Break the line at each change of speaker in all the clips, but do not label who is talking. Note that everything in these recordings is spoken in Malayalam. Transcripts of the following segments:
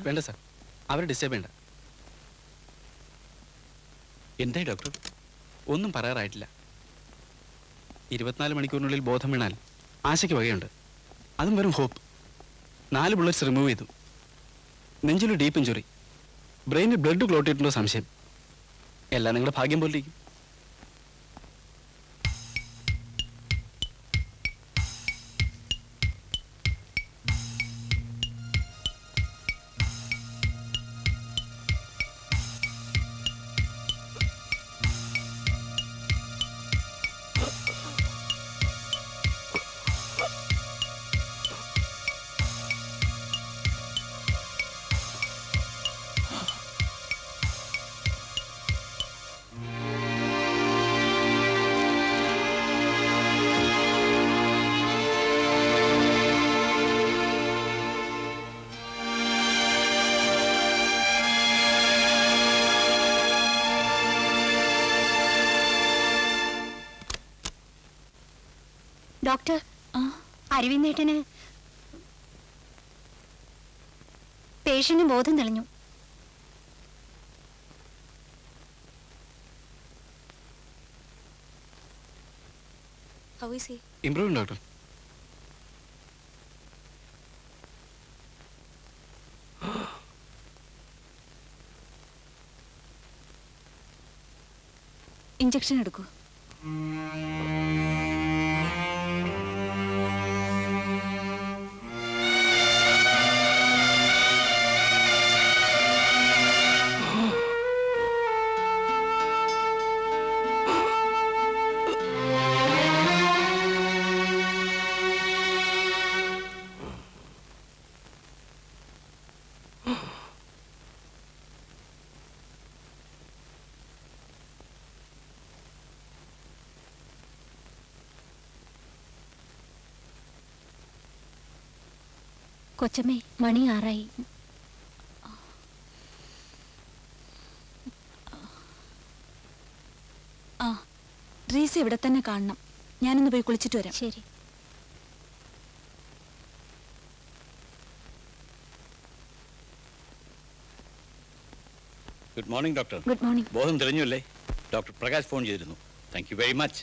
വേണ്ട സാർ, അവരെ ഡിസ്റ്റർബ് ചെയ്യണ്ട.
എന്തായി ഡോക്ടർ?
ഒന്നും പറയാറായിട്ടില്ല. 24 മണിക്കൂറിനുള്ളിൽ ബോധം വീണാൽ ആശയ്ക്ക് വകയുണ്ട്. അതും വെറും ഹോപ്പ്. 4 ബുള്ളറ്റ്സ് റിമൂവ് ചെയ്തു. നെഞ്ചിലൊരു ഡീപ്പ് ഇഞ്ചുറി, ബ്രെയിനിൽ ബ്ലഡ് ക്ലോട്ട് ചെയ്തിട്ടുണ്ടോ സംശയം. എല്ലാം നിങ്ങളുടെ ഭാഗ്യം പോലിരിക്കും.
ഡോക്ടർ, അരവിന്ദേട്ടന് പേഷ്യന്റ് ബോധം തെളിഞ്ഞു.
Improve doctor.
ഇഞ്ചക്ഷൻ എടുക്കൂ. കൊച്ചമ്മേ, മണി 6 റീസ ഇവിടെ തന്നെ കാണണം. ഞാനൊന്ന് പോയി കുളിച്ചിട്ട് വരാം. ശരി.
Good morning doctor.
Good morning.
ബോധം തെളിഞ്ഞു അല്ലേ? ഡോക്ടർ പ്രകാശ് ഫോൺ ചെയ്തിരുന്നു. Thank you very much.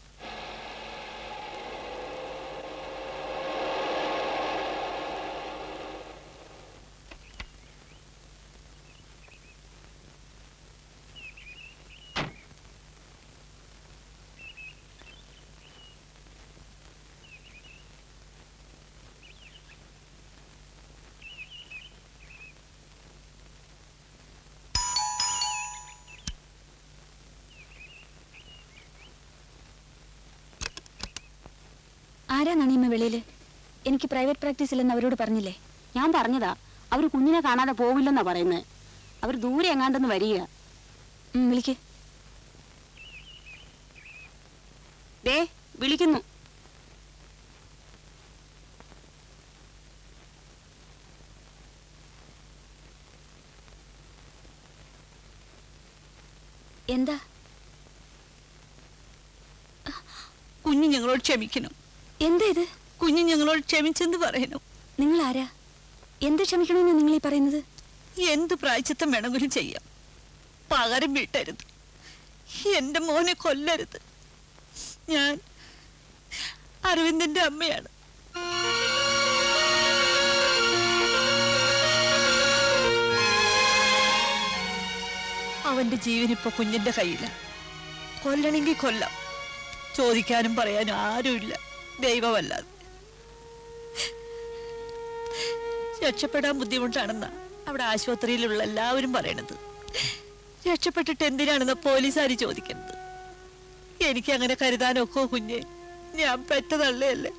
ആരാ നണിയമ്മ വെളിയില്? എനിക്ക് പ്രൈവറ്റ് പ്രാക്ടീസ് ഇല്ലെന്ന് അവരോട് പറഞ്ഞില്ലേ?
ഞാൻ പറഞ്ഞതാ. അവർ കുഞ്ഞിനെ കാണാതെ പോവില്ലെന്നാ പറയുന്നത്. അവർ ദൂരെ എങ്ങാണ്ടെന്ന് വരിക.
വിളിക്ക്.
ദേ വിളിക്കുന്നു.
എന്താ?
കുഞ്ഞ് ഞങ്ങളോട് ക്ഷമിക്കണം.
എന്താ ഇത്?
കുഞ്ഞ് ഞങ്ങളോട് ക്ഷമിച്ചെന്ന് പറയണം.
നിങ്ങൾ ആരാ? എന്ത് ക്ഷമിക്കണമെന്ന് നിങ്ങൾ ഈ പറയുന്നത്?
എന്ത് പ്രായച്ചിത്തം വേണമെങ്കിലും ചെയ്യാം. പകരം വീട്ടരുത്. എന്റെ മോനെ കൊല്ലരുത്. ഞാൻ അരവിന്ദന്റെ അമ്മയാണ്. അവന്റെ ജീവനിപ്പോ കുഞ്ഞിന്റെ കയ്യില. കൊല്ലണമെങ്കിൽ കൊല്ലാം. ചോദിക്കാനും പറയാനും ആരുമില്ല, ദൈവമല്ലാതെ. രക്ഷപ്പെടാൻ ബുദ്ധിമുട്ടാണെന്നാ അവിടെ ആശുപത്രിയിലുള്ള എല്ലാവരും പറയണത്. രക്ഷപ്പെട്ടിട്ട് എന്തിനാണെന്ന് പോലീസുകാർ ചോദിക്കുന്നത്. എനിക്ക് അങ്ങനെ കരുതാനൊക്കോ കുഞ്ഞെ? ഞാൻ പെറ്റതള്ളയല്ലേ.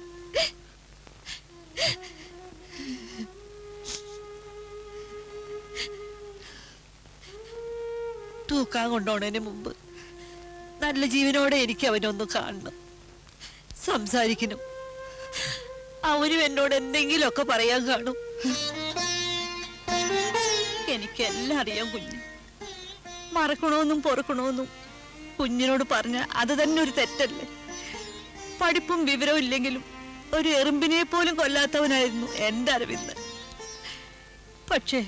തൂക്കാൻ കൊണ്ടുപോണതിന് മുമ്പ് നല്ല ജീവനോടെ എനിക്ക് അവനൊന്ന് കാണണം, സംസാരിക്കണം. അവനും എന്നോട് എന്തെങ്കിലുമൊക്കെ പറയാൻ കാണും. എനിക്കെല്ലാം അറിയാം കുഞ്ഞ്. മറക്കണമെന്നും പൊറുക്കണമെന്നും കുഞ്ഞിനോട് പറഞ്ഞ അത് തന്നെ ഒരു തെറ്റല്ലേ? പഠിപ്പും വിവരവും ഇല്ലെങ്കിലും ഒരു എറുമ്പിനെ പോലും കൊല്ലാത്തവനായിരുന്നു എൻ്റെ അരവിന്ദ്. പക്ഷേ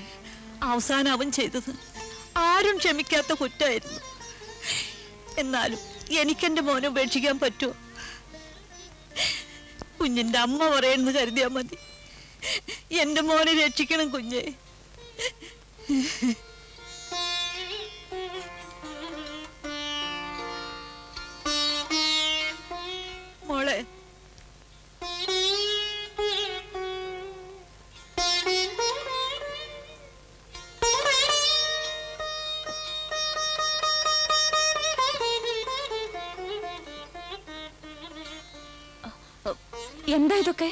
അവസാനം അവൻ ചെയ്തത് ആരും ക്ഷമിക്കാത്ത കുറ്റമായിരുന്നു. എന്നാലും എനിക്കെന്റെ മോനെ ഉപേക്ഷിക്കാൻ പറ്റുമോ? കുഞ്ഞിന്റെ അമ്മ പറയുന്നത് കരുതിയാ മതി. എന്റെ മോനെ രക്ഷിക്കണം കുഞ്ഞെ. മോളെ,
എന്താ ഇതൊക്കെ?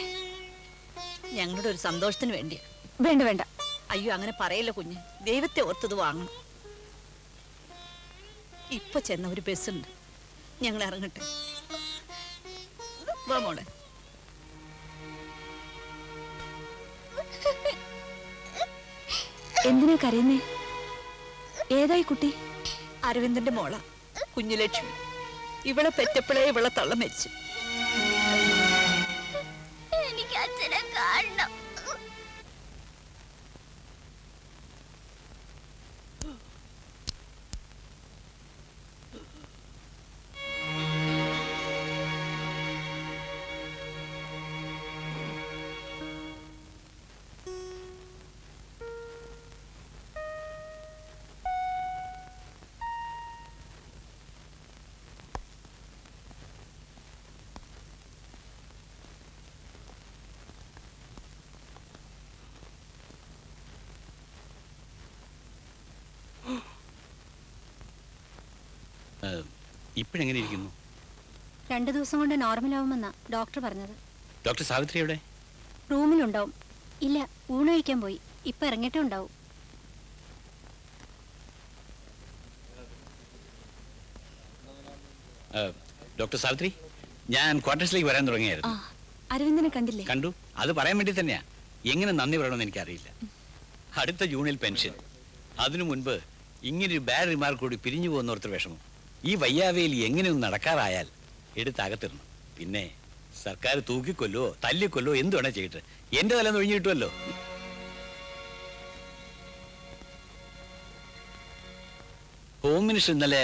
ഞങ്ങളുടെ ഒരു സന്തോഷത്തിന് വേണ്ടിയാ.
വേണ്ട വേണ്ട.
അയ്യോ, അങ്ങനെ പറയല്ല കുഞ്ഞ്. ദൈവത്തെ ഓർത്തത് വാങ്ങണം. ഇപ്പൊ ചെന്ന ഒരു ബസ്സുണ്ട്, ഞങ്ങൾ ഇറങ്ങട്ടെ. വാ മോളെ.
എന്തിനാ കരയുന്നേ? ഏതായി കുട്ടി?
അരവിന്ദന്റെ മോള കുഞ്ഞുലക്ഷ്മി. ഇവളെ പെറ്റപ്പോഴേ ഇവളെ തള്ള മരിച്ചു.
എനിക്ക് അച്ഛനെ കാണണം.
ഇപ്പോഴെങ്ങനെ ഇരിക്കുന്നു?
2 ദിവസം കൊണ്ട് നോർമലാവുമെന്നാ ഡോക്ടർ പറഞ്ഞത്.
ഡോക്ടർ സാവിത്രി എവിടെ?
റൂമിലുണ്ടാവും. ഇല്ല, ഊണ് കഴിക്കാൻ പോയി. ഇപ്പൊ ഇറങ്ങിയിട്ടേ ഉണ്ടാവും.
ഡോക്ടർ സാവിത്രി, ഞാൻ ക്വാർട്ടേഴ്സിലേക്ക് വരാൻ
ആ,
തുടങ്ങിയായിരുന്നു.
അരവിന്ദനെ കണ്ടില്ലേ?
കണ്ടു. അത് പറയാൻ വേണ്ടി തന്നെയാ. എങ്ങനെ നന്ദി പറയണമെന്ന് എനിക്കറിയില്ല. അടുത്ത ജൂണിൽ പെൻഷൻ. അതിനു മുൻപ് ഇങ്ങനൊരു ബാഡ് റിമാർക്ക് കൂടി പിരിഞ്ഞു പോകുന്നോർത്ത വിഷമം. ഈ വയ്യാവയിൽ എങ്ങനെയൊന്നും നടക്കാറായാൽ എടുത്ത് അകത്തിടണം. പിന്നെ സർക്കാർ തൂക്കിക്കൊല്ലോ തല്ലിക്കൊല്ലോ എന്ത് വേണേ ചെയ്തിട്ട് എന്റെ തല ഒഴിഞ്ഞു കിട്ടുമല്ലോ. ഹോം മിനിസ്റ്റർ ഇന്നലെ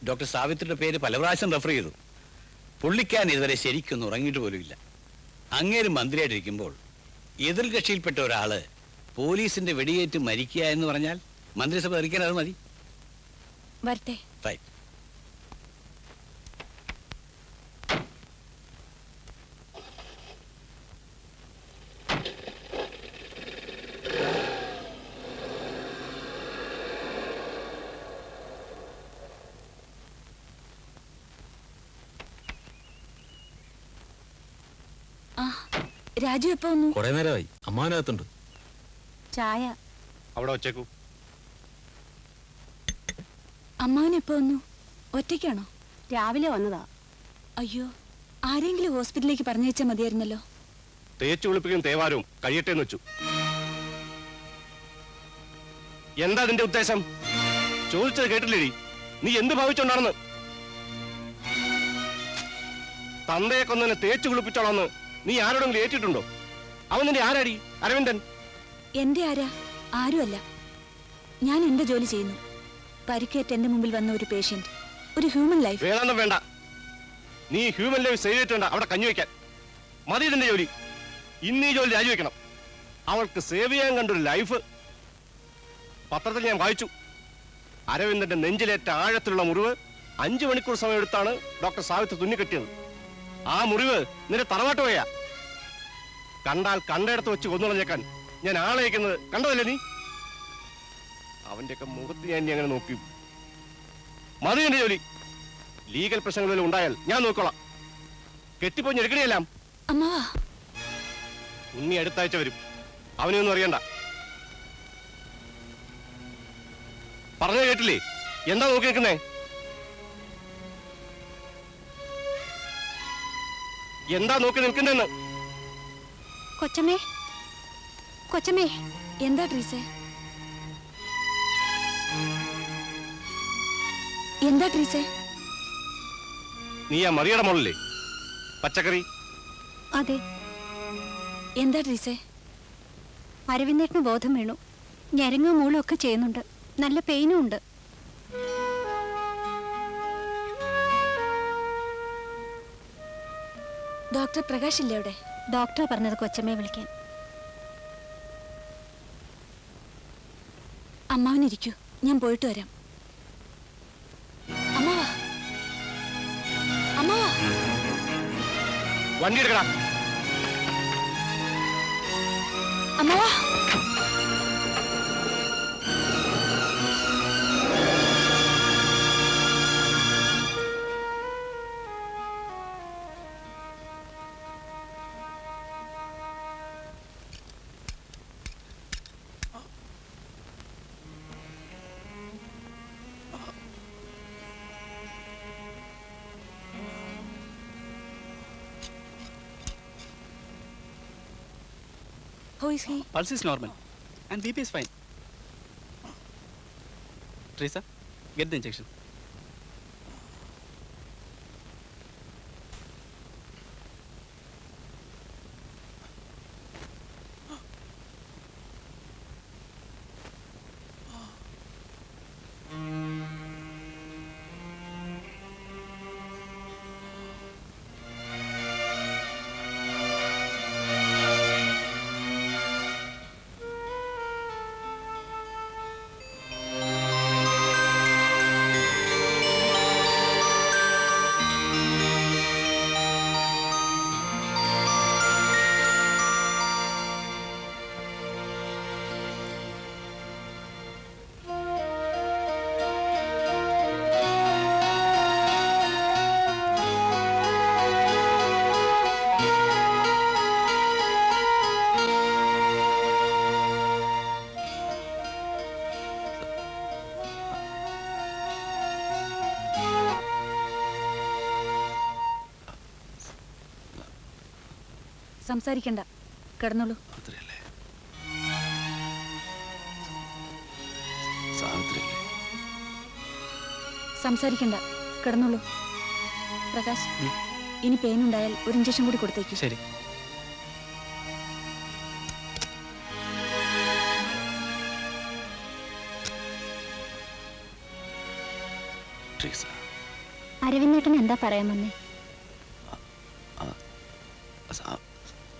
ഡോക്ടർ സാവിത്രിയുടെ പേര് പല പ്രാവശ്യം റെഫർ ചെയ്തു. പുള്ളിക്കാൻ ഇതുവരെ ശരിക്കൊന്നും ഉറങ്ങിയിട്ട് പോലുമില്ല. അങ്ങേര് മന്ത്രിയായിട്ടിരിക്കുമ്പോൾ എതിർ കക്ഷിയിൽപ്പെട്ട ഒരാള് പോലീസിന്റെ വെടിയേറ്റ് മരിക്കുക എന്ന് പറഞ്ഞാൽ മന്ത്രിസഭ അറിയിക്കാൻ അത് മതി.
വരട്ടെ.
റൈറ്റ്.
ആ, രാജു എപ്പോ വന്നു?
കുറെ നേരമായി. അമ്മാവനകത്തുണ്ട്.
ചായ.
അവിടെ വച്ചേക്കൂ.
അമ്മാവൻ എപ്പോ വന്നു? ഒറ്റയ്ക്കാണോ?
രാവിലെ വന്നതാ.
അയ്യോ, ആരെങ്കിലും ഹോസ്പിറ്റലിലേക്ക് പറഞ്ഞയച്ചാൽ മതിയായിരുന്നല്ലോ.
തേച്ചു കുളിപ്പിക്കും തേവാരവും കഴിയട്ടെ എന്ന് വെച്ചു. എന്താ നിന്റെ ഉദ്ദേശം? ചോദിച്ചത് കേട്ടില്ലേടി? നീ എന്ത് ഭാവിച്ചോണ്ടാണെന്ന്? തന്തയെ കൊന്നെ തേച്ചു കുളിപ്പിച്ചോളാന്ന് നീ ആരോടെങ്കിലും ഏറ്റിട്ടുണ്ടോ? അവൻ നിന്റെ ആരാടി? അരവിന്ദൻ.
എന്റെ ആരാ? ആരുമല്ല. ഞാൻ എന്റെ ജോലി ചെയ്യുന്നു. പരിക്കേറ്റ് എന്റെ മുമ്പിൽ വന്ന ഒരു പേഷ്യന്റ്, ഒരു ഹ്യൂമൻ ലൈഫ്.
വേണമെന്നും വേണ്ട. നീ ഹ്യൂമൻ ലൈഫ് സേവ് ചെയ്തിട്ടുണ്ട് അവിടെ കഞ്ഞുവെക്കാൻ. മതി ഇതിന്റെ ജോലി. ഇന്ന് ഈ ജോലി രാജിവെക്കണം. അവൾക്ക് സേവ് ചെയ്യാൻ കണ്ടൊരു ലൈഫ്. പത്രത്തിൽ ഞാൻ വായിച്ചു. അരവിന്ദന്റെ നെഞ്ചിലേറ്റ ആഴത്തിലുള്ള മുറിവ് 5 മണിക്കൂർ സമയം എടുത്താണ് ഡോക്ടർ സാവിത്രി തുന്നിക്കെട്ടിയത്. ആ മുറിവ് നിന്റെ തറവാട്ട് പോയാ. കണ്ടാൽ കണ്ടയിടത്ത് വെച്ച് കൊന്നുകളഞ്ഞേക്കാൻ ഞാൻ ആളയക്കുന്നത് കണ്ടതല്ലേ നീ? അവന്റെയൊക്കെ മുഖത്ത് ഞാൻ ഇനി അങ്ങനെ നോക്കി. മതി എന്റെ ജോലി. ലീഗൽ പ്രശ്നങ്ങൾ വല്ലതും ഉണ്ടായാൽ ഞാൻ നോക്കോളാം. കെട്ടിപ്പോഞ്ഞെടുക്കണിയെല്ലാം.
അമ്മാവാ,
ഉണ്ണി അടുത്താഴ്ച വരും. അവനെയൊന്നും അറിയണ്ട. പറഞ്ഞു കേട്ടില്ലേ? എന്താ നോക്കി നിൽക്കുന്നേ? എന്താ നോക്കി നിൽക്കുന്നതെന്ന്?
കൊച്ചമ്മേ, കൊച്ചമ്മേ.
എന്താ ട്രീസേ? എന്താ ട്രീസേ?
നീ ആ മറിയുടെ മോളല്ലേ? പച്ചക്കറി.
അതെ.
എന്താ ട്രീസേ?
അരവിന്ദേട്ടന് ബോധം വീണു.
ഞരങ്ങും മൂളും ഒക്കെ ചെയ്യുന്നുണ്ട്. നല്ല പെയിനും ഉണ്ട്. ഡോക്ടർ പ്രകാശ് ഇല്ലേ അവിടെ? ഡോക്ടർ പറഞ്ഞത് കൊച്ചമ്മയെ വിളിക്കാൻ. അമ്മാവനിരിക്കൂ, ഞാൻ പോയിട്ട് വരാം. അമ്മാവാ, അമ്മാവാ.
വണ്ടി എടുക്കടാ.
അമ്മാവാ. How is he?
Pulse is normal and BP is fine. Teresa, get the injection.
സംസാരിക്കണ്ട, കിടന്നോളൂ. സംസാരിക്കണ്ട, കിടന്നോളൂ. പ്രകാശ്, ഇനി പെയിൻ ഉണ്ടായാൽ ഒരു ഇഞ്ചക്ഷൻ കൂടി കൊടുത്തേക്ക്.
ശരി.
അരവിന്ദേട്ടൻ എന്താ പറയാൻ വന്നേ?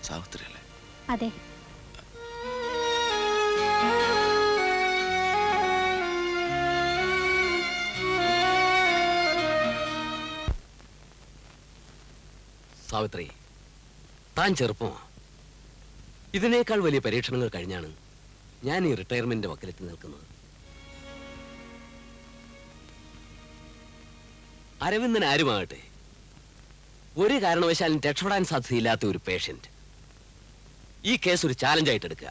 സാവിത്രി അല്ലേ?
അതെ.
സാവിത്രി, താൻ ചെറുപ്പമാ. ഇതിനേക്കാൾ വലിയ പരീക്ഷണങ്ങൾ കഴിഞ്ഞാണ് ഞാൻ ഈ റിട്ടയർമെന്റിന്റെ വക്കിലെത്തി നിൽക്കുന്നത്. അരവിന്ദൻ ആരുമാകട്ടെ, ഒരു കാരണവശാലും രക്ഷപ്പെടാൻ സാധ്യതയില്ലാത്ത ഒരു പേഷ്യന്റ്. ഈ കേസ് ഒരു ചാലഞ്ചായിട്ട് എടുക്കുക,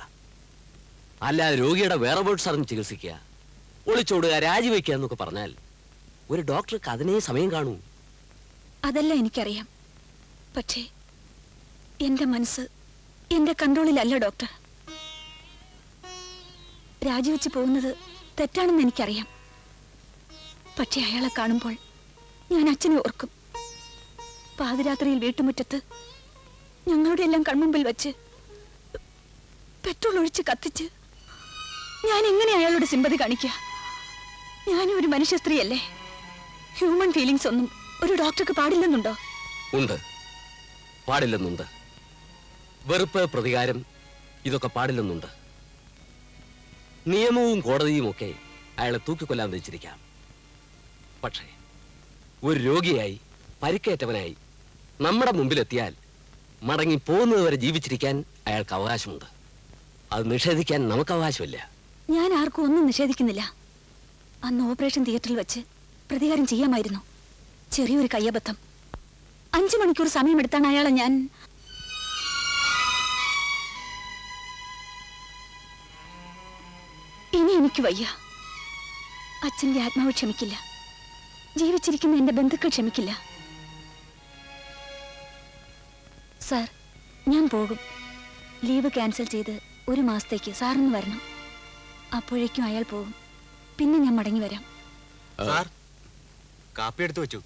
അല്ലാതെ രോഗിയുടെ വേറബോട്ട്സ് അറിഞ്ഞ് ചികിത്സിക്കുക, ഒളിച്ചോടുക, രാജിവെക്കുക എന്നൊക്കെ പറഞ്ഞാൽ ഒരു ഡോക്ടർക്ക് അതിനേ സമയം കാണൂ.
അതല്ല എനിക്കറിയാം. പക്ഷേ എന്റെ മനസ്സ് എന്റെ കൺട്രോളിലല്ല ഡോക്ടർ. രാജിവെച്ച് പോകുന്നത് തെറ്റാണെന്ന് എനിക്കറിയാം. പക്ഷെ അയാളെ കാണുമ്പോൾ ഞാൻ അച്ഛനെ ഓർക്കും. പാതിരാത്രിയിൽ വീട്ടുമുറ്റത്ത് ഞങ്ങളുടെ എല്ലാം കൺമുമ്പിൽ വെച്ച് പെട്രോൾ ഒഴിച്ച് കത്തിച്ച് ഞാൻ എങ്ങനെ അയാളോട് സിമ്പതി കാണിക്കുക? ഞാനും ഒരു മനുഷ്യ സ്ത്രീയല്ലേ. ഹ്യൂമൻ ഫീലിങ്സ് ഒന്നും ഒരു ഡോക്ടർക്ക് പാടില്ലെന്നുണ്ടോ?
ഉണ്ട്, പാടില്ലെന്നുണ്ട്. വെറുപ്പ്, പ്രതികാരം, ഇതൊക്കെ പാടില്ലെന്നുണ്ട്. നിയമവും കോടതിയും ഒക്കെ അയാളെ തൂക്കിക്കൊല്ലാൻ വെച്ചിരിക്കാം. പക്ഷേ ഒരു രോഗിയായി, പരിക്കേറ്റവനായി നമ്മുടെ മുമ്പിലെത്തിയാൽ മടങ്ങി പോകുന്നത് വരെ ജീവിച്ചിരിക്കാൻ അയാൾക്ക് അവകാശമുണ്ട്. അത് നിഷേധിക്കാൻ നമുക്ക് അവകാശമില്ല.
ഞാൻ ആർക്കും ഒന്നും നിഷേധിക്കുന്നില്ല. അന്ന് ഓപ്പറേഷൻ തിയേറ്ററിൽ വെച്ച് പ്രതികാരം ചെയ്യാമായിരുന്നു. ചെറിയൊരു കയ്യബദ്ധം. 5 മണിക്കൂർ സമയമെടുത്താണ് അയാളെ ഞാൻ... ഇനി എനിക്ക് വയ്യ. അച്ഛന്റെ ആത്മാവ് ക്ഷമിക്കില്ല. ജീവിച്ചിരിക്കുന്ന എന്റെ ബന്ധുക്കൾ ക്ഷമിക്കില്ല. സാർ, ഞാൻ പോകും. ലീവ് ക്യാൻസൽ ചെയ്ത് 1 മാസത്തേക്ക് സാറിന് വരണം. അപ്പോഴേക്കും അയാൾ പോകും. പിന്നെ ഞാൻ മടങ്ങി വരാം.
സാർ, കാപ്പി എടുത്തു വെച്ചു.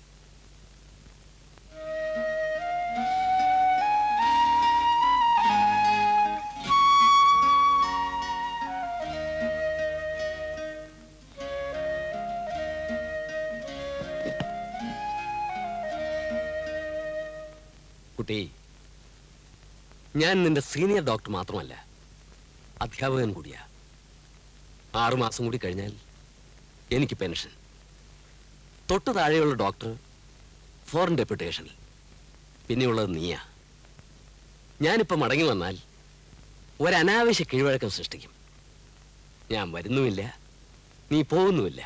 കുട്ടി, ഞാൻ നിന്റെ സീനിയർ ഡോക്ടർ മാത്രമല്ല, അധ്യാപകൻ കൂടിയാ. 6 മാസം കൂടി കഴിഞ്ഞാൽ എനിക്ക് പെൻഷൻ. തൊട്ട് താഴെയുള്ള ഡോക്ടർ ഫോറിൻ ഡെപ്യൂട്ടേഷനിൽ, പിന്നെയുള്ളത് നീയാ. ഞാനിപ്പോൾ മടങ്ങി വന്നാൽ ഒരനാവശ്യ കീഴ്വഴക്കം സൃഷ്ടിക്കും. ഞാൻ വരുന്നുമില്ല, നീ പോകുന്നുമില്ല.